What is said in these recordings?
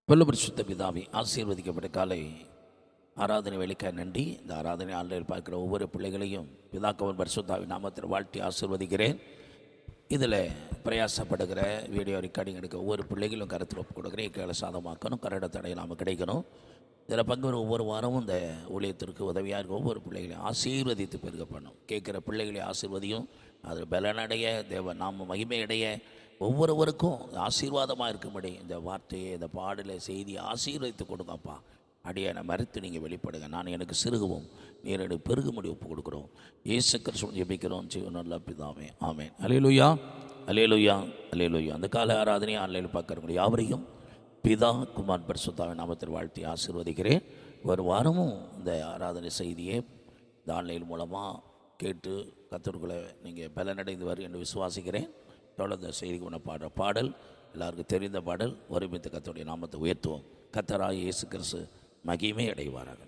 பரிசுத்த பிதாவே, ஆசீர்வதிக்கப்பட்ட காலை ஆராதனை வேலைக்காக நன்றி. இந்த ஆராதனை ஆன்லைனில் பார்க்குற ஒவ்வொரு பிள்ளைகளையும் பிதாக்கவன் பரிசுத்தாவின் நாமத்தில் வாழ்த்தி ஆசீர்வதிக்கிறேன். இதில் பிரயாசப்படுகிற வீடியோ ரெக்கார்டிங் எடுக்க ஒவ்வொரு பிள்ளைகளும் கருத்தில் ஒப்பு கொடுக்குறேன். கேள சாதமாக்கணும், கரட தடை இல்லாமல் கிடைக்கணும். இதில் பங்கு ஒவ்வொரு வாரமும் இந்த ஊழியத்திற்கு உதவியாக இருக்க ஒவ்வொரு பிள்ளைகளையும் ஆசீர்வதித்து பெருக பண்ணும். கேட்குற பிள்ளைகளை ஆசீர்வதியும், அதில் பலனடைய தேவ நாம மகிமையடைய ஒவ்வொருவருக்கும் ஆசீர்வாதமாக இருக்கும்படி இந்த வார்த்தையை, இந்த பாடலை, செய்தியை ஆசீர்வதித்து கொடுங்கப்பா. அடியை மறுத்து நீங்கள் வெளிப்படுங்க. நான் எனக்கு சிறுகவும் நீர் எனக்கு பெருகும்படி ஒப்பு கொடுக்குறோம். இயேசு கிறிஸ்துவின் ஜெபிக்கிறோம் நல்ல பிதாவே, ஆமென். அல்லேலூயா, அல்லேலூயா, அல்லேலூயா. அந்த கால ஆராதனை ஆன்லைனில் பார்க்குறவங்க யாவரையும் பிதா குமார் பரிசுத்தாவின் நாமத்தில் வாழ்த்தி ஆசீர்வதிக்கிறேன். ஒரு வாரமும் இந்த ஆராதனை செய்தியை இந்த ஆன்லைன் மூலமாக கேட்டு கர்த்தருக்குள்ளே நீங்கள் பலனடைந்து வரும் என்று விசுவாசிக்கிறேன். தொடர்ந்த செய்திக்கு உள்ள பாடுற பாடல் எல்லாருக்கும் தெரிந்த பாடல். ஒருமித்த கர்த்தருடைய நாமத்தை உயர்த்துவோம். கர்த்தராகிய இயேசு கிறிஸ்து மகிமை அடைவாராக.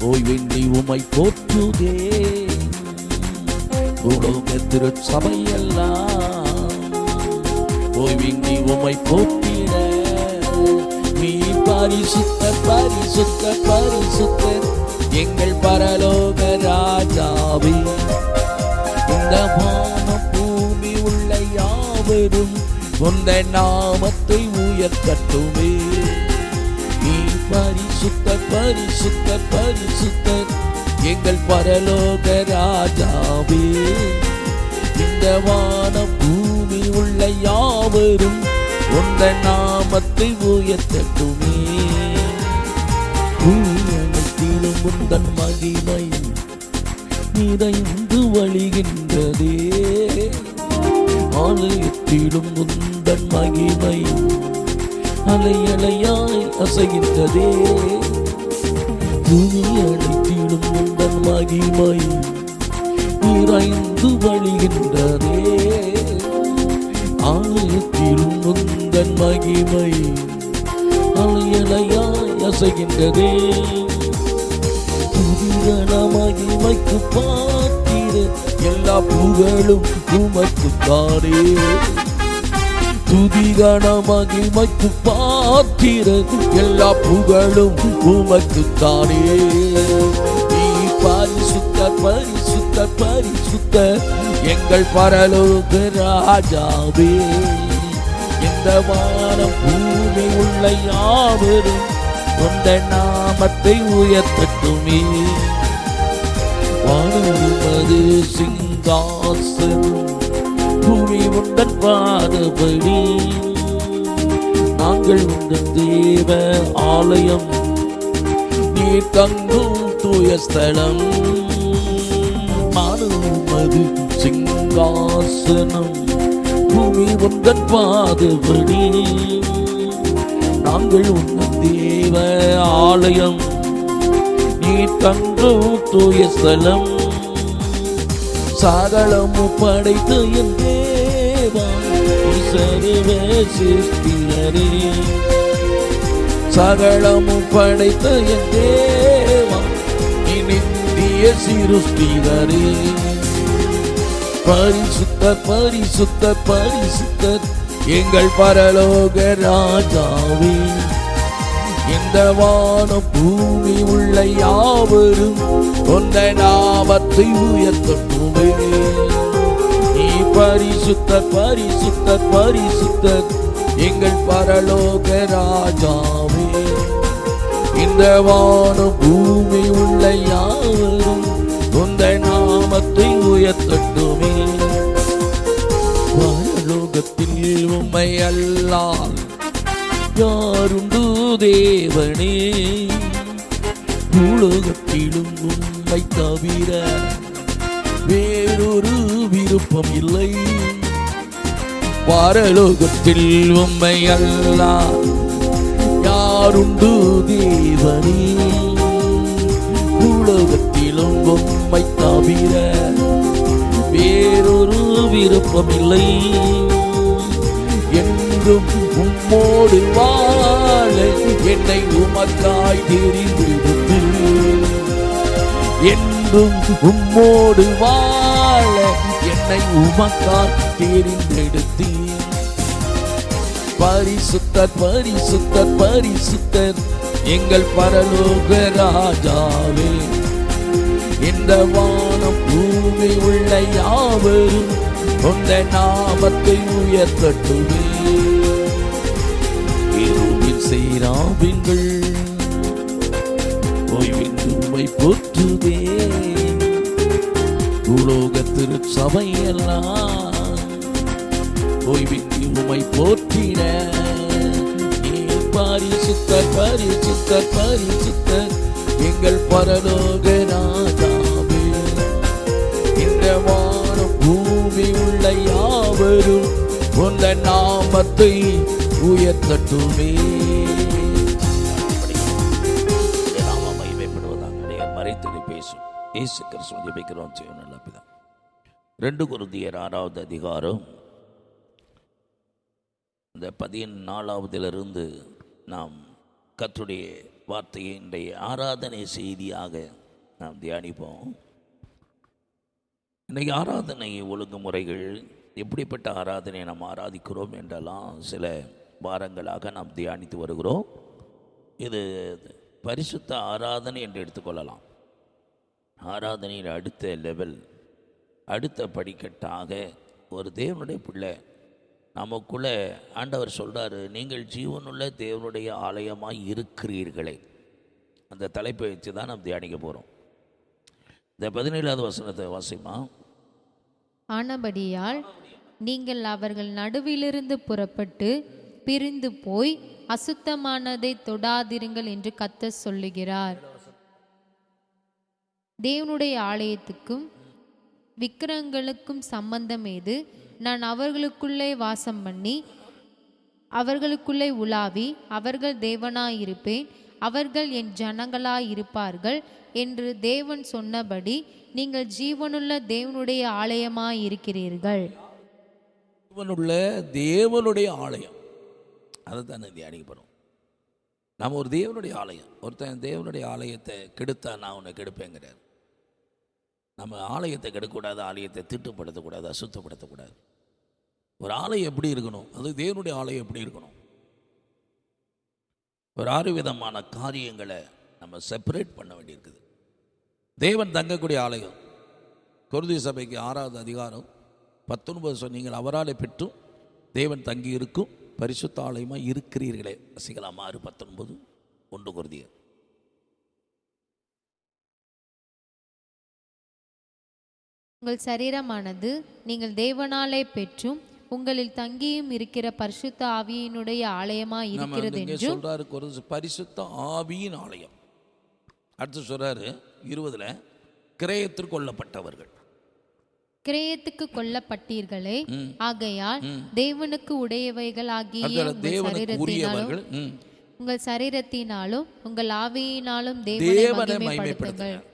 ஓய்வின்றி உமை போற்றுதே உலக திருச்சபையெல்லாம், ஓய்வின்றி உமை போற்றிட நீ பரிசுத்த பரிசுத்த பரிசுத்த எங்கள் பரலோக ராஜாவே. இந்த வானம் பூமி உள்ள யாவரும் உந்த நாமத்தை உயர்த்தட்டுமே. நீ பரிசுத்த பரிசுத்த பரிசுத்தர் எங்கள் பரலோக ராஜாவே. இந்த வானம் பூமி உள்ள யாவரும் உந்த நாமத்தை உயர்த்தட்டுமே. பூமியிலும் உந்தன் மகிமை நிறைந்து வழிகின்றதே, ஆலயத்திலும் உந்தன் மகிமை அலை அலையாய் அசைகின்றதே. பூமி அனைத்திலும் உந்தன் மகிமை நிறைந்து வழிகின்றதே, ஆலயத்திலும் உந்தன் மகிமை அலை அலையாய் அசைகின்றதே. புதிய மகிமைக்கு பாத்திர எல்லா புகழும் உமக்குத்தானே. துதிகன மகிமைக்கு பாத்திரது எல்லா புகழும் உமக்குத்தானே. நீ பரிசுத்த பரிசுத்த பரிசுத்த எங்கள் பரலோக ராஜாவே. இந்த வானம் பூமி உள்ள யாவரும் உந்த நாமத்தை உயர்த்தட்டுமே. வானமது சிங்காசனம், பூமி உந்தன் பாதபடி, நாங்கள் உந்தன் தேவ ஆலயம், நீர் தங்கும் தூய ஸ்தலம். மானமது சிங்காசனம், பூமி உந்தன் பாதபடி, நாங்கள் உந்தன் தேவ ஆலயம், நீர் தங்கும் தூய ஸ்தலம். சகலமு படைத்து என் தேவா சர்வ சிருஷ்டிகரே. சகலமு படைத்த என் தேவா நித்திய சிருஷ்டிகரே. பரிசுத்த பரிசுத்த பரிசுத்த எங்கள் பரலோக ராஜாவே. இந்த வானம் பூமி உள்ள யாவரும் உந்த நாமத்தை உயர்த்தட்டுமே. நீ பரிசுத்த பரிசுத்த பரிசுத்த எங்கள் பரலோக ராஜாவே. இந்த வானம் பூமி உள்ள யாவரும் உந்த நாமத்தை உயர்த்தட்டுமே. உம்மை அல்லால் யாருண்டு தேவனே, உலகத்திலும் உம்மை தவிர வேறொரு விருப்பம் இல்லை. பரலோகத்தில் உம்மை அல்லால் யாருண்டு தேவனே, உலகத்திலும் உம்மை தவிர வேறொரு விருப்பம் இல்லை. என்றும் உம்மோடு வாழ என்னை உமக்காய் தெரிந்தெடுத்து, என்றும் உம்மோடு வாழ என்னை உமக்காய் தெரிந்தெடுத்து. பரிசுத்தர் பரிசுத்தர் பரிசுத்தர் எங்கள் பரலோக ராஜாவே, இந்த வானம் பூமி உள்ள யாவரும் உந்த நாமத்தை உயர்த்தட்டுமே. இருளில் சேராபீன்கள் ஓய்வின் உம்மை போற்றுதே, உலோக திருச்சபையெல்லாம் ஓய்வின் உம்மை போற்றிட. பரிசுத்தர் பரிசுத்தர் பரிசுத்தர் எங்கள் பரலோக ராஜாவே, இந்த வானம் பூமி உள்ள யாவரும் உந்த நாமத்தை உயர்த்தட்டுமே. நாம மகிமைப்படுவதாக மறைத்து பேசும் இயேசு கிறிஸ்துவை ஜெபிக்கிறோம் நல்ல பிதா. 2 கொரிந்தியர் 6வது அதிகாரம் இந்த 14வது நாம் கர்த்தருடைய வார்த்தையை இன்றைய ஆராதனை செய்தியாக நாம் தியானிப்போம். இன்றைக்கு ஆராதனை ஒழுங்குமுறைகள், எப்படிப்பட்ட ஆராதனை நாம் ஆராதிக்கிறோம் என்றெல்லாம் சில வாரங்களாக நாம் தியானித்து வருகிறோம். இது பரிசுத்த ஆராதனை என்று எடுத்துக்கொள்ளலாம். ஆராதனையின் அடுத்த லெவல், அடுத்த படிக்கட்டாக ஒரு தேவனுடைய பிள்ளை நமக்குள்ளே ஆண்டவர் சொல்கிறாரு, நீங்கள் ஜீவனுள்ள தேவனுடைய ஆலயமாக இருக்கிறீர்களே. அந்த தலைப்பை வச்சு தான் நாம் தியானிக்க போகிறோம். இந்த 17வது வசனத்தை வாசிமா. ஆனபடியால் நீங்கள் அவர்கள் நடுவிலிருந்து புறப்பட்டு பிரிந்து போய் அசுத்தமானதை தொடாதிருங்கள் என்று கர்த்தர் சொல்லுகிறார். தேவனுடைய ஆலயத்துக்கும் விக்கிரகங்களுக்கும் சம்பந்தம் ஏது? நான் அவர்களுக்குள்ளே வாசம் பண்ணி அவர்களுக்குள்ளே உலாவி அவர்கள் தேவனாயிருப்பேன், அவர்கள் என் ஜனங்களாயிருப்பார்கள் என்று தேவன் சொன்னபடி நீங்கள் ஜீவனுள்ள தேவனுடைய ஆலயமாயிருக்கிறீர்கள். ஜீவனுள்ள தேவனுடைய ஆலயம், அதை தான் தியானிக்கப்படுறோம். நம்ம ஒரு தேவனுடைய ஆலயம். ஒருத்தன் தேவனுடைய ஆலயத்தை கெடுத்தா நான் உன்னை கெடுப்பேங்கிறார். நம்ம ஆலயத்தை கெடுக்கக்கூடாது, ஆலயத்தை திட்டுப்படுத்தக்கூடாது, அசுத்தப்படுத்தக்கூடாது. ஒரு ஆலயம் எப்படி இருக்கணும்? அது தேவனுடைய ஆலயம் எப்படி இருக்கணும்? ஒரு 6 விதமான காரியங்களை நம்ம செப்பரேட் பண்ண வேண்டியிருக்குது. தேவன் தங்கக்கூடிய ஆலயம். கொரிந்தியர் சபைக்கு 6வது அதிகாரம் 19 நீங்கள் அவரால் பெற்றும் தேவன் தங்கி இருக்கும் பரிசுத்த ஆலயமாக இருக்கிறீர்களே. வசிக்கலாம் 6:19 1 கொரிந்தியர். உங்கள் சரீரமானது நீங்கள் தேவனாலே பெற்றும் உங்களில் தங்கியும் இருக்கிற பரிசுத்த ஆவியினுடைய ஆலயமாய் இருக்கிறது என்று சொல்றாரு. பரிசுத்த ஆவியின் ஆலயம். அடுத்து சொல்றாரு 20ல கிரயத்திற்கு கொள்ளப்பட்டவர்கள். கிரயத்துக்கு கொல்லப்பட்டீர்களே, ஆகையால் தேவனுக்கு உடையவைகள் ஆகிய உங்கள் சரீரத்தினாலும் உங்கள் ஆவியினாலும் தேவனை மகிமைப்படுத்துங்கள்.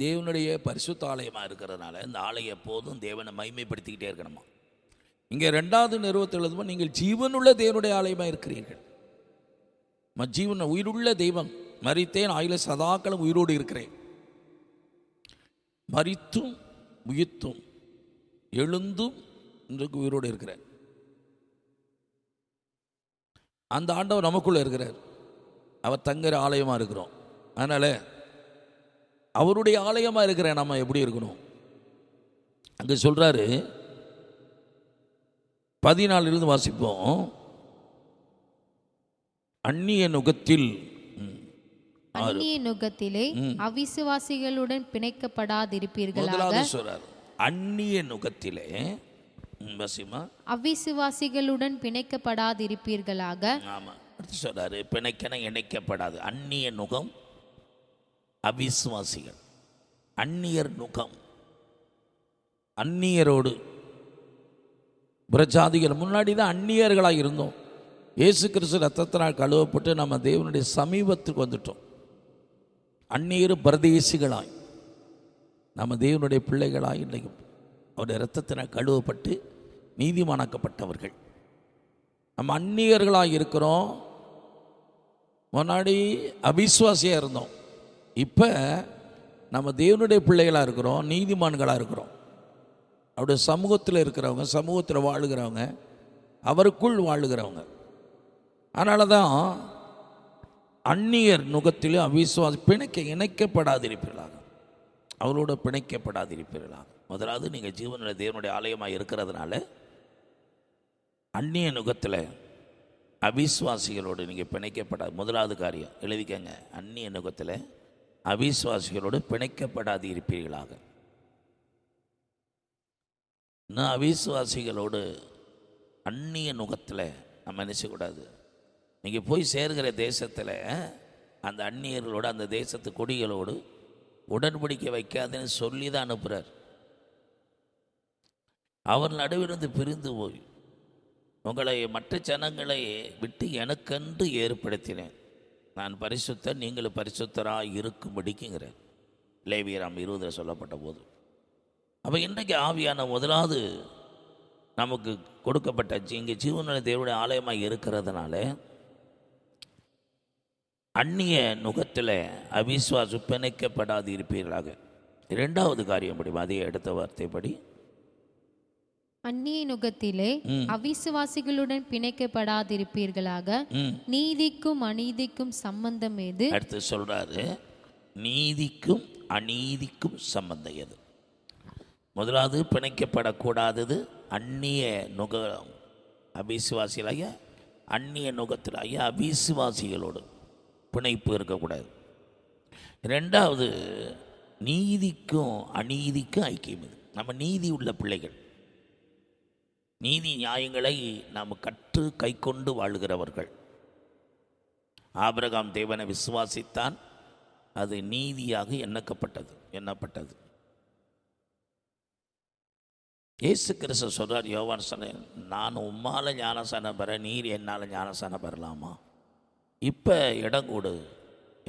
தேவனுடைய பரிசுத்த ஆலயமாக இருக்கிறதுனால இந்த ஆலயம் எப்போதும் தேவனை மகிமைப்படுத்திக்கிட்டே இருக்கணுமா. இங்கே 2வது நிறுவத்தில் நீங்கள் ஜீவனுள்ள தேவனுடைய ஆலயமாக இருக்கிறீர்கள். ஜீவன உயிருள்ள தெய்வம். மரித்தேன், ஆயில சதாக்களும் உயிரோடு இருக்கிறேன். மரித்தும் உயிர்த்தும் எழுந்தும் இன்றைக்கு உயிரோடு இருக்கிறேன். அந்த ஆண்டவர் நமக்குள்ளே இருக்கிறார். அவர் தங்குற ஆலயமாக இருக்கிறோம். அதனால் அவருடைய ஆலயமாக இருக்கிற நம்ம எப்படி இருக்கணும்? அங்கே சொல்கிறாரு 14 வாசிப்போம். அந்நிய நுகத்திலே அவிசுவாசிகளுடன் பிணைக்கப்படாதிருப்பீர்களாக. சொல்றார், அந்நிய நுகத்திலே வசிமா அவிசுவாசிகளுடன் பிணைக்கப்படாதிருப்பீர்களாக. ஆமாம், அடுத்து சொல்றாரு பிணைக்கன இணைக்கப்படாது. அந்நிய நுகம் அவிசுவாசிகள், அந்நியர் நுகம், அந்நியரோடு புறஜாதிகள். முன்னாடி தான் அந்நியர்களாக இருந்தோம். இயேசு கிறிஸ்து ரத்தத்தினால் கழுவப்பட்டு நம்ம தேவனுடைய சமீபத்துக்கு வந்துட்டோம். அந்நியர் பரதேசிகளாய் நம்ம தேவனுடைய பிள்ளைகளாய் இன்றைக்கும் அவருடைய இரத்தத்தினால் கழுவப்பட்டு நீதிமானாக்கப்பட்டவர்கள். நம்ம அந்நியர்களாக இருக்கிறோம். முன்னாடி அவிசுவாசியாக இருந்தோம். இப்போ நம்ம தேவனுடைய பிள்ளைகளாக இருக்கிறோம், நீதிமான்களாக இருக்கிறோம். அவருடைய சமூகத்தில் இருக்கிறவங்க, சமூகத்தில் வாழுகிறவங்க, அவருக்குள் வாழுகிறவங்க. அதனால தான் அந்நியர் நுகத்திலும் அவிசுவாசி இணைக்கப்படாதிருப்பீர்களாக, அவரோட பிணைக்கப்படாதிருப்பீர்களாக. முதலாவது நீங்கள் ஜீவனுடைய தேவனுடைய ஆலயமாக இருக்கிறதுனால அந்நிய நுகத்தில் அவிசுவாசிகளோடு நீங்கள் பிணைக்கப்படாது. முதலாவது காரியம் எழுதிக்கங்க, அந்நிய நுகத்தில் அவிசுவாசிகளோடு பிணைக்கப்படாது இருப்பீர்களாக. இன்னும் அவிசுவாசிகளோடு அந்நிய நுகத்தில் நம்ம நினைச்சக்கூடாது. நீங்கள் போய் சேர்கிற தேசத்தில் அந்த அந்நியர்களோடு, அந்த தேசத்து கொடிகளோடு உடன்படிக்கை வைக்காதுன்னு சொல்லி தான் அனுப்புகிறார். அவர் நடுவிலிருந்து பிரிந்து போய் உங்களை மற்ற ஜனங்களை விட்டு எனக்கென்று ஏற்படுத்தினேன், நான் பரிசுத்தர் நீங்கள் பரிசுத்தராக இருக்கும்படிக்குங்கிறார். லேவியராம் 20 சொல்லப்பட்ட போது. அப்போ இன்றைக்கு ஆவியான முதலாவது நமக்கு கொடுக்கப்பட்ட இங்கே ஜீவனுடைய தேவனுடைய ஆலயமாக இருக்கிறதுனால அந்நிய நுகத்தில் அவிசுவாசு பிணைக்கப்படாது இருப்பீர்களாக. இரண்டாவது காரியம் படி, அதே அடுத்த வார்த்தைப்படி, அந்நிய நுகத்திலே அவிசுவாசிகளுடன் பிணைக்கப்படாதிருப்பீர்களாக. நீதிக்கும் அநீதிக்கும் சம்பந்தம் எது? அடுத்து சொல்றாரு, நீதிக்கும் அநீதிக்கும் சம்பந்தம் எது? முதலாவது பிணைக்கப்படக்கூடாதது அந்நிய நுகம் அவிசுவாசிகளாக, அந்நிய நுகத்திலாக அவிசுவாசிகளோடு பிணைப்பு இருக்கக்கூடாது. ரெண்டாவது நீதிக்கும் அநீதிக்கும் ஐக்கியம். இது நம்ம நீதி உள்ள பிள்ளைகள், நீதி நியாயங்களை நாம் கற்று கை கொண்டு வாழுகிறவர்கள். ஆபிரகாம் தேவனை விசுவாசித்தான், அது நீதியாக எண்ணப்பட்டது. இயேசு கிறிஸ்து சொல்றார், யோவான் சொன்ன, நான் உம்மால ஞானசானம் பெற நீர் என்னால் ஞானசானம் பெறலாமா? இப்போ இடம் கொடு,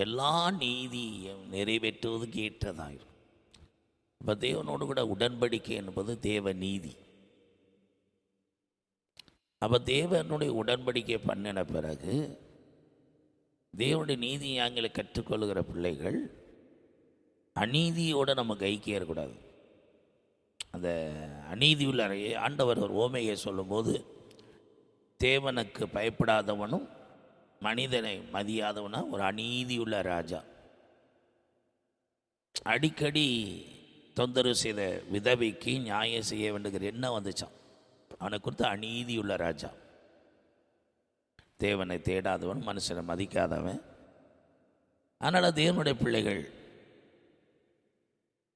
எல்லா நீதியும் நிறைவேற்றுவதுக்கு ஏற்றதாயிரும். இப்போ தேவனோடு கூட உடன்படிக்கை என்பது தேவ நீதி. அப்போ தேவனுடைய உடன்படிக்கை பண்ணின பிறகு தேவனுடைய நீதி ஞானங்களை கற்றுக்கொள்கிற பிள்ளைகள் அநீதியோடு நமக்கு ஐக்கியம் இருக்கக்கூடாது. அந்த அநீதி உள்ள ஆண்டவர் ஒரு ஓமையை சொல்லும்போது, தேவனுக்கு பயப்படாதவனும் மனிதனை மதியாதவனா ஒரு அநீதியுள்ள ராஜா. அடிக்கடி தொந்தரவு செய்த விதவைக்கு நியாயம் செய்ய வேண்டுகிற எண்ணம் வந்துச்சான். அவனை குறித்து அநீதியுள்ள ராஜா. தேவனை தேடாதவன், மனுஷனை மதிக்காதவன். அதனால் தேவனுடைய பிள்ளைகள்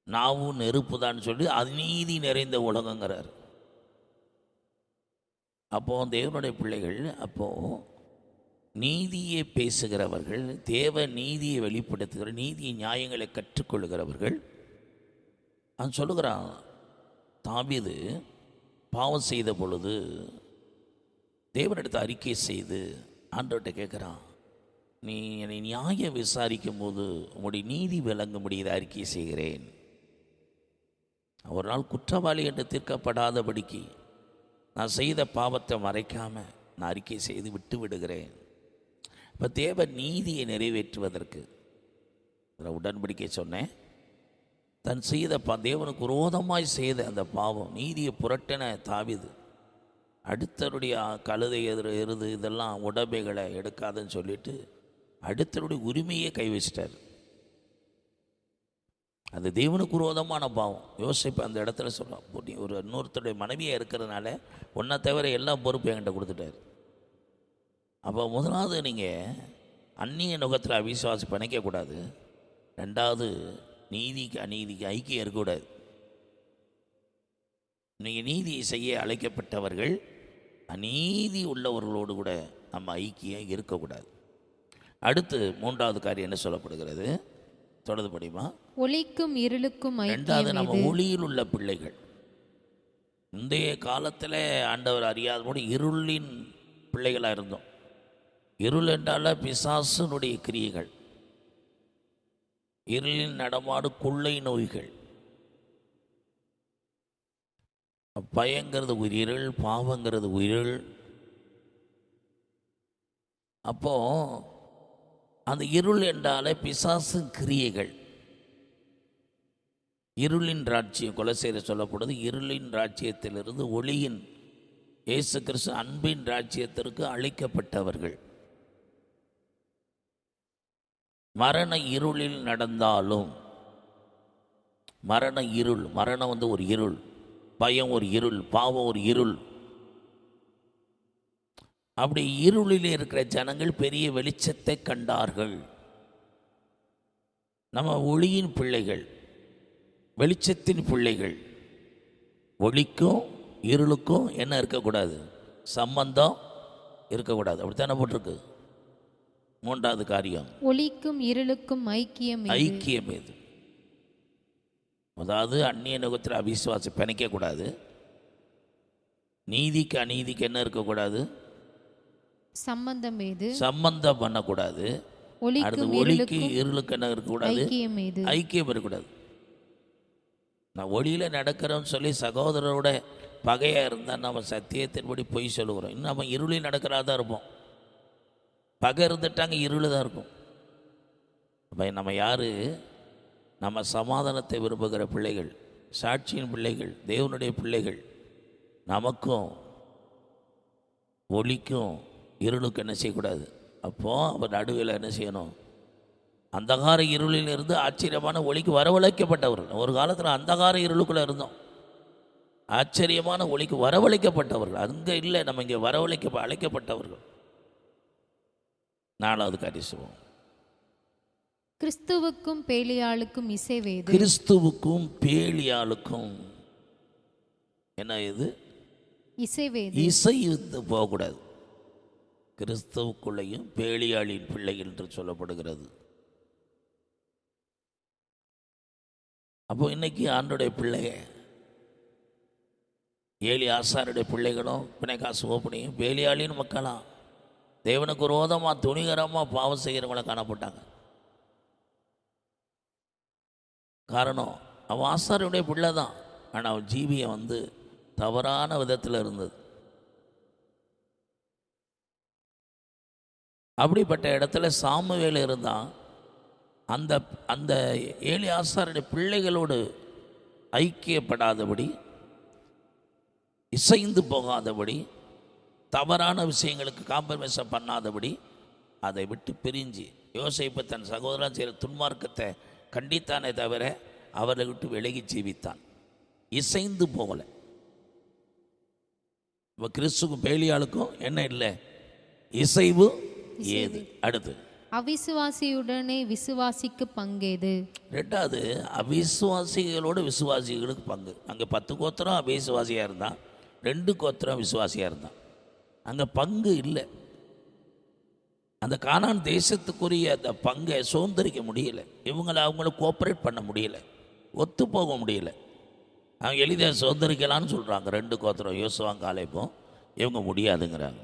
நாவும் நெருப்பு தான் சொல்லி அநீதி நிறைந்த உலகங்கிறார். அப்போது தேவனுடைய பிள்ளைகள் அப்போது நீதியை பேசுகிறவர்கள், தேவ நீதியை வெளிப்படுத்துகிற, நீதியை நியாயங்களை கற்றுக்கொள்கிறவர்கள். அவன் சொல்லுகிறான், தாவீது பாவம் செய்த பொழுது தேவனிடத்தை அறிக்கை செய்து ஆண்டவர்கிட்ட கேட்குறான், நீ என்னை நியாயம் விசாரிக்கும் போது உங்களுடைய நீதி விளங்கும்படி இதை அறிக்கை செய்கிறேன். ஒரு நாள் குற்றவாளி என்று தீர்க்கப்படாதபடிக்கு நான் செய்த பாவத்தை மறைக்காமல் நான் அறிக்கை செய்து விட்டு விடுகிறேன். இப்போ தேவ நீதியை நிறைவேற்றுவதற்கு உடன்படிக்கை சொன்னேன். தன் செய்த தேவனுக்கு விரோதமாய் செய்த அந்த பாவம், நீதியை புரட்டின தாவீது அடுத்தருடைய கழுதை எருது இதெல்லாம் உடமைகளை எடுக்காதுன்னு சொல்லிட்டு அடுத்தருடைய உரிமையை கை வச்சிட்டார். அது தேவனுக்கு விரோதமான பாவம். யோசிப்பு அந்த இடத்துல சொல்ல, நீ ஒரு இன்னொருத்தருடைய மனைவியாக இருக்கிறதுனால ஒன்றை தவிர எல்லா பொறுப்பும் என்கிட்ட கொடுத்துட்டார். அப்போ முதலாவது நீங்கள் அந்நிய நுகத்தில் அவிசுவாசி பிணைக்கக்கூடாது. ரெண்டாவது நீதிக்கு அநீதிக்கு ஐக்கியம் இருக்கக்கூடாது. நீங்கள் நீதியை செய்ய அழைக்கப்பட்டவர்கள் அநீதி உள்ளவர்களோடு கூட நம்ம ஐக்கியம் இருக்கக்கூடாது. அடுத்து மூன்றாவது காரியம் என்ன சொல்லப்படுகிறது? தொடர்ந்து படிமா. ஒளிக்கும் இருளுக்கும் ரெண்டாவது, ஐக்கியம் நம்ம ஒளியில் உள்ள பிள்ளைகள். முந்தைய காலத்தில் ஆண்டவர் அறியாத போது இருளின் பிள்ளைகளாக இருந்தோம். இருள் என்றால பிசாசுனுடைய கிரியைகள், இருளின் நடமாடு, கொள்ளை நோய்கள். பயங்கிறது உயிரில், பாவங்கிறது உயிரில். அப்போ அந்த இருள் என்றாலே பிசாசு கிரியைகள். இருளின் ராஜ்யம், கொலசேர சொல்லப்படுது. இருளின் ராஜ்யத்திலிருந்து ஒளியின், இயேசு கிறிஸ்து அன்பின் ராஜ்யத்திற்கு அழைக்கப்பட்டவர்கள். மரண இருளில் நடந்தாலும், மரண இருள், மரணம் ஒரு இருள், பயம் ஒரு இருள், பாவம் ஒரு இருள். அப்படி இருளில் இருக்கிற ஜனங்கள் பெரிய வெளிச்சத்தை கண்டார்கள். நம்ம ஒளியின் பிள்ளைகள், வெளிச்சத்தின் பிள்ளைகள். ஒளிக்கும் இருளுக்கும் என்ன இருக்கக்கூடாது? சம்பந்தம் இருக்கக்கூடாது. அப்படித்தானே போட்டிருக்கு. மூன்றாவது காரியம், ஒளிக்கும் இருளுக்கும் ஐக்கியம் ஐக்கியம் எது? அதாவது அந்நிய நுகத்தில் அவிசுவாசி பிணைக்கக்கூடாது. நீதிக்கு அநீதிக்கு என்ன இருக்கக்கூடாது? சம்பந்தம் ஏது? சம்பந்தம் பண்ணக்கூடாது. அடுத்து ஒளிக்கு இருளுக்கு என்ன இருக்கக்கூடாது? ஐக்கியம் இருக்கக்கூடாது. நான் ஒளியில் நடக்கிறோன்னு சொல்லி சகோதரரோட பகையாக இருந்தால் நம்ம சத்தியத்தின்படி பொய் சொல்லுகிறோம். இன்னும் நம்ம இருளில் நடக்கிறதா தான் இருப்போம். பகை இருந்துட்டாங்க, இருள் தான் இருக்கும். நம்ம யார்? நம்ம சமாதானத்தை விரும்புகிற பிள்ளைகள், சாட்சியின் பிள்ளைகள், தேவனுடைய பிள்ளைகள். நமக்கும் ஒளிக்கும் இருளுக்கு என்ன செய்யக்கூடாது? அப்போது அவர் நடுவில் என்ன செய்யணும்? அந்தகார இருளில் இருந்து ஆச்சரியமான ஒளிக்கு வரவழைக்கப்பட்டவர்கள். ஒரு காலத்தில் அந்தகார இருளுக்குள்ளே இருந்தோம், ஆச்சரியமான ஒளிக்கு வரவழைக்கப்பட்டவர்கள். அங்கே இல்லை, நம்ம இங்கே அழைக்கப்பட்டவர்கள். நாலாவது காரியம் சொல்லுவோம், கிறிஸ்துவுக்கும் பேலியாளுக்கும் இசைவேது. கிறிஸ்துவுக்கும் பேலியாளுக்கும் என்ன இது? இசைவேது. இசை போகக்கூடாது. கிறிஸ்துவுக்குள்ளேயும் பேலியாளின் பிள்ளைகள் என்று சொல்லப்படுகிறது. அப்போ இன்னைக்கு ஆண்டுடைய பிள்ளைய, ஏலி ஆசாருடைய பிள்ளைகளும் பிணைக்காசு ஓப்பனையும் பேலியாளின் மக்களாம் தேவனுக்கு விரோதமாக துணிகரமாக பாவம் செய்கிறவங்கள காணப்பட்டாங்க. காரணம், அவன் ஆசாரியுடைய பிள்ளை தான், ஆனால் அவன் ஜீவியம் தவறான விதத்தில் இருந்தது. அப்படிப்பட்ட இடத்துல சாமுவேல் இருந்தான். அந்த அந்த ஏலி ஆசாருடைய பிள்ளைகளோடு ஐக்கியப்படாதபடி, இசைந்து போகாதபடி, தவறான விஷயங்களுக்கு காம்ப்ரமைஸ் பண்ணாதபடி, அதை விட்டு பிரிஞ்சு யோசேப்பு தன் சகோதரன் செய்கிற துன்மார்க்கத்தை கண்டித்தானே தவிர அவரை விட்டு விலகி ஜீவித்தான். இசைந்து போகலை. இப்போ கிறிஸ்துக்கும் பேலியாளுக்கும் என்ன இல்லை? இசைவு ஏது? அடுத்து, அவிசுவாசியுடனே விசுவாசிக்கு பங்கேது. ரெண்டாவது, அவிசுவாசிகளோடு விசுவாசிகளுக்கு பங்கு. அங்கே 10 கோத்திரம் அவிசுவாசியாக இருந்தான், 2 கோத்திரம் விசுவாசியாக இருந்தான். அங்கே பங்கு இல்லை. அந்த கானான் தேசத்துக்குரிய அந்த பங்கை சுதந்திரிக்க முடியலை. அவங்கள கோஆப்ரேட் பண்ண முடியலை, ஒத்து போக முடியலை. அவங்க எளிதாக சுதந்திரிக்கலான்னு சொல்கிறாங்க. 2 கோத்திரம் யோசுவாங்க காலேபும், இவங்க முடியாதுங்கிறாங்க.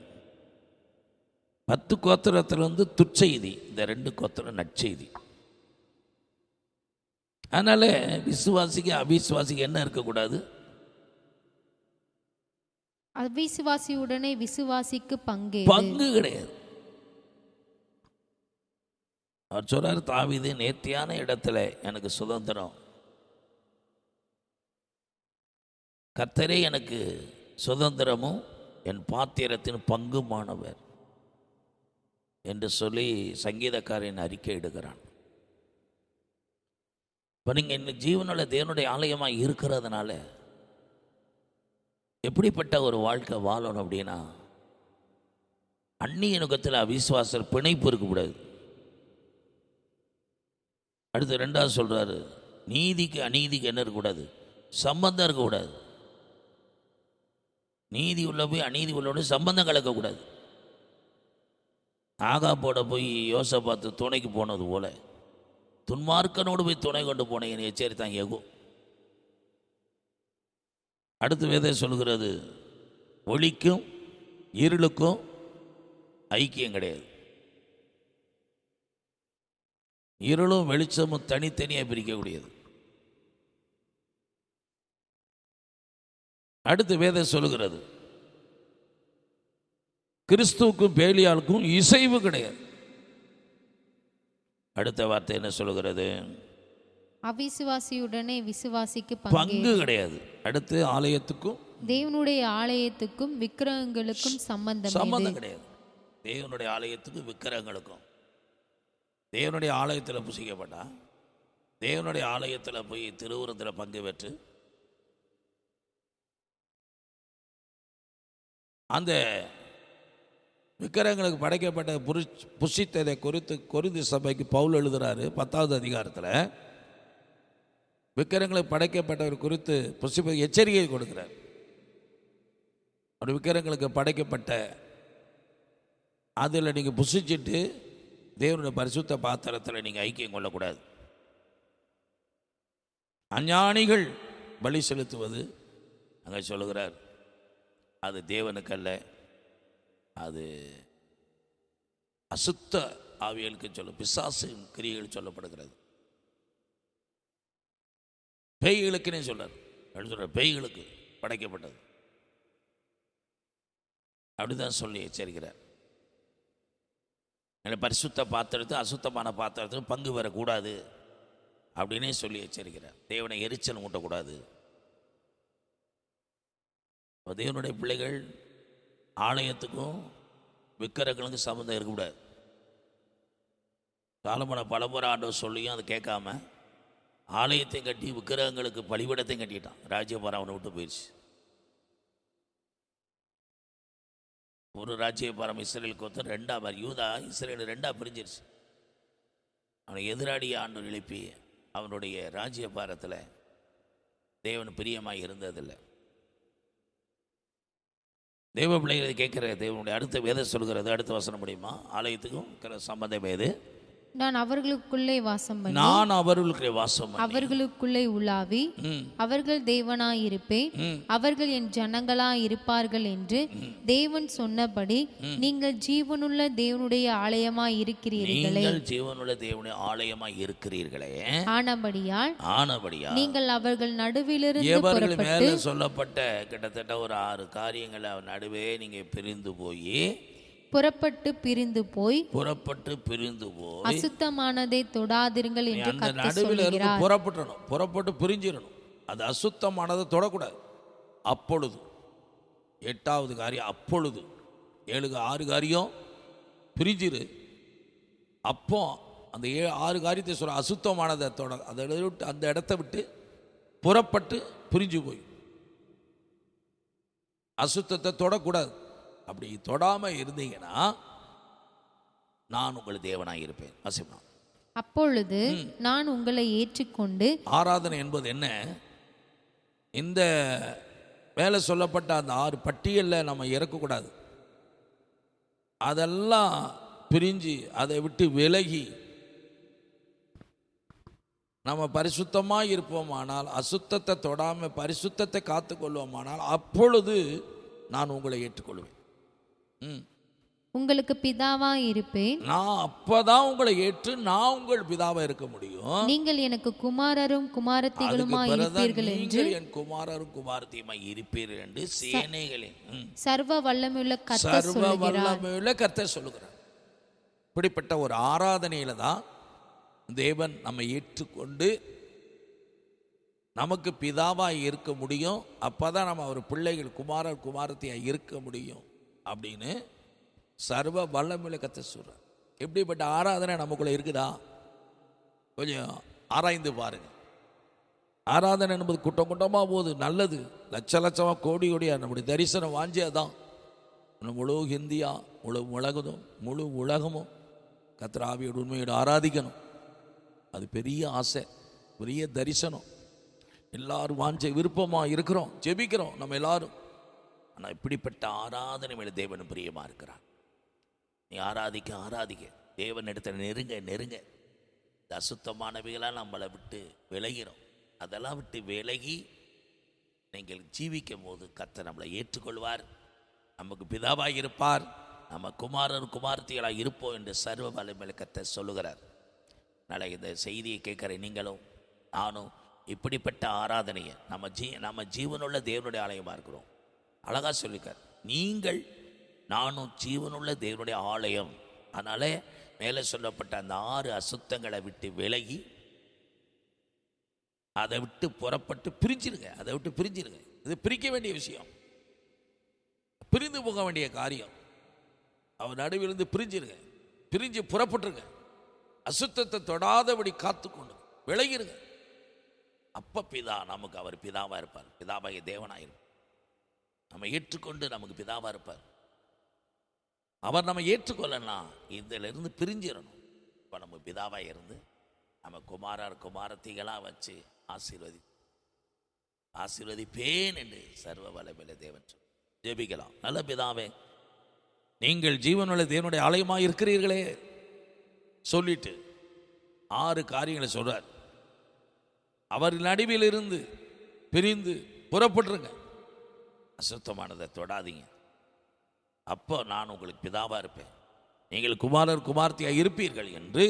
10 கோத்திரத்தில் துச்செய்தி, இந்த 2 கோத்திரம் நற்செய்தி. அதனால் விசுவாசிக்கு அவிசுவாசிக்கு என்ன இருக்கக்கூடாது? அவிசுவாசியுடனே விசுவாசிக்கு பங்கு கிடையாது. அவர் சொல்றார், தாவீது நேர்த்தியான இடத்துல எனக்கு சுதந்திரம், கர்த்தரே எனக்கு சுதந்திரமும் என் பாத்திரத்தின் பங்குமானவர் என்று சொல்லி சங்கீதக்காரன் அறிக்கை எடுக்கிறான். இப்போ நீங்கள் இந்த ஜீவனில் தேவனுடைய ஆலயமாக இருக்கிறதுனால எப்படிப்பட்ட ஒரு வாழ்க்கை வாழணும் அப்படின்னா, அந்நிய நுகத்தில் அவிசுவாச பிணைப்பு இருக்கக்கூடாது. அடுத்து 2வது சொல்கிறாரு, நீதிக்கு அநீதிக்கு என்ன இருக்கக்கூடாது? சம்பந்தம் இருக்கக்கூடாது. நீதி உள்ள போய் அநீதி உள்ளோடு சம்பந்தம் கலக்கக்கூடாது. ஆகாப்போட போய் யோசபாத்து துணைக்கு போனது போல துன்மார்க்கனோடு போய் துணை கொண்டு போனேன்னு எச்சரித்தான் யெகூ. அடுத்து வேதம் சொல்கிறது, ஒளிக்கும் இருளுக்கும் ஐக்கியம் கிடையாது. இருளும் வெளிச்சமும் தனித்தனியாக பிரிக்கக்கூடியது. அடுத்து வேதம் சொல்லுகிறது, கிறிஸ்துவுக்கும் பேலியாளுக்கும் இசைவு கிடையாது. அடுத்த வார்த்தை என்ன சொல்லுகிறது? அவிசுவாசியுடனே விசுவாசிக்கு பங்கு கிடையாது. அடுத்து ஆலயத்துக்கும் தேவனுடைய ஆலயத்துக்கும் விக்கிரகங்களுக்கும் சம்பந்தம் கிடையாது. தேவனுடைய ஆலயத்துக்கும் விக்கிரகங்களுக்கும், தேவனுடைய ஆலயத்தில் புசிக்கப்பட்டா தேவனுடைய ஆலயத்தில் போய் திருவுரத்தில் பங்கு பெற்று அந்த விக்கிரகங்களுக்கு படைக்கப்பட்ட புசித்ததை குறித்து கொரிந்து சபைக்கு பவுல் எழுதுகிறாரு 10வது அதிகாரத்தில். விக்கிரகங்களுக்கு படைக்கப்பட்டவர் குறித்து புசிப்ப எச்சரிக்கை கொடுக்கிறார். ஒரு விக்கிரகங்களுக்கு படைக்கப்பட்ட அதில் நீங்கள் புசிச்சுட்டு தேவனுடைய பரிசுத்த பாத்திரத்தில் நீங்கள் ஐக்கியம் கொள்ளக்கூடாது. அஞ்ஞானிகள் பலி செலுத்துவது அங்கே சொல்லுகிறார், அது தேவனுக்கல்ல, அது அசுத்த ஆவியலுக்கு பிசாசு கிரியைகள் சொல்லப்படுகிறது. பேய்களுக்குன்னே சொல்றார், பேய்களுக்கு படைக்கப்பட்டது அப்படிதான் சொல்லி எச்சரிக்கிறார். பரிசுத்த பாத்திரத்து அசுத்தமான பாத்திரத்துக்கு பங்கு வரக்கூடாது அப்படின்னே சொல்லி எச்சரிக்கிறார். தேவனை எரிச்சல் மூட்டக்கூடாது. தேவனுடைய பிள்ளைகள் ஆலயத்துக்கும் விக்கிரகங்களுக்கும் சம்பந்தம் இருக்கக்கூடாது. சாலமோனை பலமுறை ஆண்டவர் சொல்லியும் அதை கேட்காம ஆலயத்தையும் கட்டி விக்கிரகங்களுக்கு பலிபீடத்தையும் கட்டிட்டான். ராஜ்யபாரம் அவனை விட்டு போயிடுச்சு. ஒரு ராஜ்யபாரம் இஸ்ரேலுக்கு ஒருத்தர் ரெண்டாக யூதா இஸ்ரேல் ரெண்டாக பிரிஞ்சிருச்சு. அவனை எதிராடிய ஆண்டு எழுப்பி அவனுடைய ராஜ்யபாரத்தில் தேவன் பிரியமாக இருந்ததில்லை. தேவ பிள்ளைகளை கேட்குற தேவனுடைய அடுத்த வேதம் சொல்கிறது, அடுத்த வசனம் முடியுமா? ஆலயத்துக்கும் சம்பந்தம் ஏது? நான் அவர்களுக்குள்ளே வாசம் பண்ணி அவர்களுக்குள்ளே உலாவி அவர்கள் தேவனாய் இருப்பேன், அவர்கள் என் ஜனங்களாய் இருப்பார்கள் என்று தேவன் சொன்னபடி நீங்கள் ஜீவனுள்ள தேவனுடைய ஆலயமாய் இருக்கிறீர்களே. ஜீவனுள்ள தேவனுடைய ஆலயமாய் இருக்கிறீர்களே. ஆனபடியால் நீங்கள் அவர்கள் நடுவிலிருந்து மேலே சொல்லப்பட்ட கிட்டத்தட்ட ஒரு 6 காரியங்களை அவன் நடுவே நீங்க புறப்பட்டு பிரிந்து போய் அசுத்தமானதை தொடாதீர்கள் என்று கர்த்தர் சொல்கிறார். புறப்பட்டு பிரிஞ்சிடணும். அது அசுத்தமானதை தொடக்கூடாது. அப்பொழுது 8வது காரியம், அப்பொழுது 6 காரியம் பிரிஞ்சிரு. அப்போ அந்த 6 காரியத்தை சொல்ல அசுத்தமானதை தொட, அந்த இடத்தை விட்டு புறப்பட்டு பிரிஞ்சு போய் அசுத்தத்தை தொடக்கூடாது. அப்படி தொடாமல் இருந்தீங்கன்னா நான் உங்கள் தேவனாய் இருப்பேன். வசனம், அப்பொழுது நான் உங்களை ஏற்றுக்கொண்டு. ஆராதனை என்பது என்ன? இந்த மேலே சொல்லப்பட்ட அந்த 6 பட்டியலில் நம்ம இறக்கக்கூடாது. அதெல்லாம் பிரிஞ்சு அதை விட்டு விலகி நம்ம பரிசுத்தமாக இருப்போமானால், அசுத்தத்தை தொடாமல் பரிசுத்தத்தை காத்து கொள்வோமானால், அப்பொழுது நான் உங்களை ஏற்றுக்கொள்வேன். உங்களுக்கு பிதாவா இருப்பேன். நான் அப்பதான் உங்களை ஏற்று நான் உங்கள் பிதாவா இருக்க முடியும். நீங்கள் எனக்கு குமாரரும் குமாரத்திகளுமாய் இருப்பீர்கள் என்று, என் குமாரரும் குமாரத்தியுமாய் இருப்பீர்கள் என்று சேனைகளின் சர்வ வல்லமையுள்ள கர்த்தர் சொல்லுகிறார். இப்படிப்பட்ட ஒரு ஆராதனையில தான் தேவன் நம்மை ஏற்றுக்கொண்டு நமக்கு பிதாவாய் இருக்க முடியும். அப்பதான் நம்ம அவர் பிள்ளைகள் குமாரர் குமாரத்தியாய் இருக்க முடியும் அப்படின்னு சர்வ வல்லமையுள்ள கர்த்தர் சொல்றார். எப்படிப்பட்ட ஆராதனை நமக்குள்ள இருக்குதா? கொஞ்சம் ஆராய்ந்து பாருங்க. ஆராதனை என்பது கூட்டம் கூட்டமாக போகுது, நல்லது. லட்ச லட்சமாக கோடி கோடியா நம்முடைய தரிசனம் வாஞ்சியதான். முழு இந்தியா, முழு உலகமும் கர்த்தர் ஆவியோடு உண்மையோடு ஆராதிக்கணும். அது பெரிய ஆசை, பெரிய தரிசனம். எல்லாரும் வாஞ்ச விருப்பமாக இருக்கிறோம், ஜெபிக்கிறோம். நம்ம எல்லாரும் ஆனால் இப்படிப்பட்ட ஆராதனை மேலே தேவன் பிரியமாக இருக்கிறார். நீ ஆராதிக்க தேவன் இடத்துல நெருங்க. இந்த அசுத்தமானவைகளாக நம்மளை விட்டு விலகிறோம். அதெல்லாம் விட்டு விலகி நீங்கள் ஜீவிக்கும் போது கர்த்தர் நம்மளை ஏற்றுக்கொள்வார், நமக்கு பிதாவாக இருப்பார், நம்ம குமாரத்திகளாக இருப்போம் என்று சர்வ வல்லமையுள்ள கர்த்தர் சொல்லுகிறார். அதனால் இந்த செய்தியை கேட்குற நீங்களும் நானும் இப்படிப்பட்ட ஆராதனையை நம்ம ஜீவனுள்ள தேவனுடைய ஆலயமாக இருக்கிறோம். அழகாக சொல்லிக்கார், நீங்கள் நானும் ஜீவனுள்ள தேவனுடைய ஆலயம். அதனால மேலே சொல்லப்பட்ட அந்த 6 அசுத்தங்களை விட்டு விலகி அதை விட்டு புறப்பட்டு பிரிஞ்சிருங்க. இது பிரிக்க வேண்டிய விஷயம், பிரிந்து போக வேண்டிய காரியம். அவர் நடுவிலிருந்து பிரிஞ்சு புறப்பட்டுருங்க. அசுத்தத்தை தொடாதபடி காத்துக்கொண்டு விலகிருங்க. அப்ப நமக்கு அவர் பிதாவாக இருப்பார், பிதாவாகிய தேவனாக இருப்பார். நம்ம ஏற்றுக்கொண்டு நமக்கு பிதாவாக இருப்பார். அவர் நம்ம ஏற்றுக்கொள்ளலாம், இதிலிருந்து பிரிஞ்சிடணும். இப்போ நம்ம பிதாவாக இருந்து நம்ம குமாரத்திகளாக வச்சு ஆசீர்வதிப்பேன் என்று சர்வ வல்லமையுள்ள தேவன் ஜெபிக்கலாம். நல்ல பிதாவே, நீங்கள் ஜீவனுள்ள தேவனுடைய ஆலயமாக இருக்கிறீர்களே சொல்லிட்டு 6 காரியங்களை சொல்றார். அவர் நடுவில் இருந்து பிரிந்து புறப்பட்டுருங்க, அசுத்தமானதை தொடாதீங்க. அப்போ நான் உங்களுக்கு பிதாவாக இருப்பேன், நீங்கள் குமார்த்தியாக இருப்பீர்கள் என்று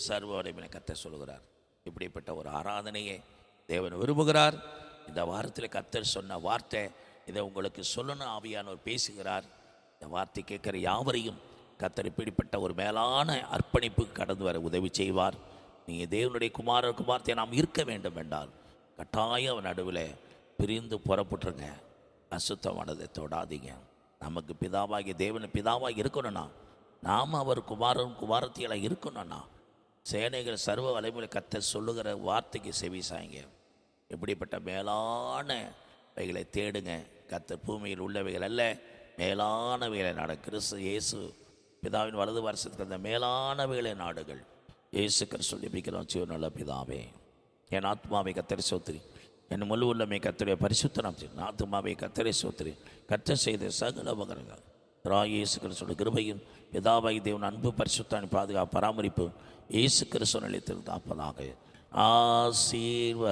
சர்வ வல்லமையுள்ள கர்த்தர் சொல்லுகிறார். இப்படிப்பட்ட ஒரு ஆராதனையை தேவன் விரும்புகிறார். இந்த வாரத்தில் கர்த்தர் சொன்ன வார்த்தை இதை உங்களுக்கு சொல்லணும் ஆவியானவர் பேசுகிறார். இந்த வார்த்தை கேட்குற யாவரையும் கர்த்தர் இப்படிப்பட்ட ஒரு மேலான அர்ப்பணிப்புக்கு கடந்து வர உதவி செய்வார். நீங்கள் தேவனுடைய குமார்த்தியை நாம் இருக்க வேண்டும் என்றால் கட்டாயம் நடுவில் பிரிந்து புறப்பட்டுருங்க, அசுத்தமானதை தொடாதீங்க. நமக்கு பிதாவாகிய தேவன் பிதாவாக இருக்கணும்னா நாம் அவர் குமாரத்தியெல்லாம் இருக்கணும்னா சேனைகள் சர்வ வல்லமையுள்ள கர்த்தர் சொல்லுகிற வார்த்தைக்கு செவி சாய்ங்க. இப்படிப்பட்ட மேலானவைகளை தேடுங்க. கர்த்தர் பூமியில் உள்ளவைகள் அல்ல, மேலானவைகளை நாடு. கிறிஸ்து இயேசு பிதாவின் வலது வருஷத்துக்கு அந்த மேலானவைகளை நாடுகள். இயேசு கிறிஸ்து சொல்லிப்பிக்கிறோம். சிவனுள்ள பிதாவே, என் ஆத்மாவை கர்த்தரை சோத்திரி, என் முழு உள்ளமை கர்த்தருடைய பரிசுத்த நாமத்தில் ஆத்மாவை கர்த்தரை சோத்திரி. கர்த்தர் செய்த சகல உபகாரங்கள் இயேசு கிறிஸ்துவின் கிருபையும் பிதாவாகிய தேவன் அன்பு பரிசுத்தான பாதுகாப்பு பராமரிப்பு இயேசு கிறிஸ்து நிலையத்தில் காப்பதாக. ஆசீர்வதிக்கும்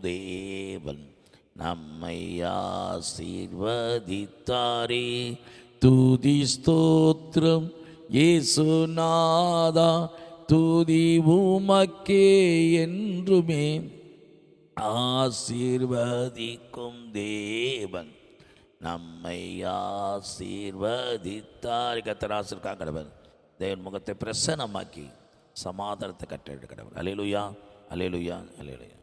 தேவன் நம்மை ஆசீர்வதித்தாரே. துதி ஸ்தோத்திரம் இயேசுநாதா, துதி உமக்கே என்றுமே. ஆசீர்வதிக்கும் தேவன் நம்மை ஆசீர்வதித்தார். கர்த்தர் ஆசீர்வதிக்கிறவர். தேவன் முகத்தை பிரசன்னமாக்கி சமாதானத்தை கட்டளையிடுகிறவர். அல்லேலூயா, அல்லேலூயா, அல்லேலூயா.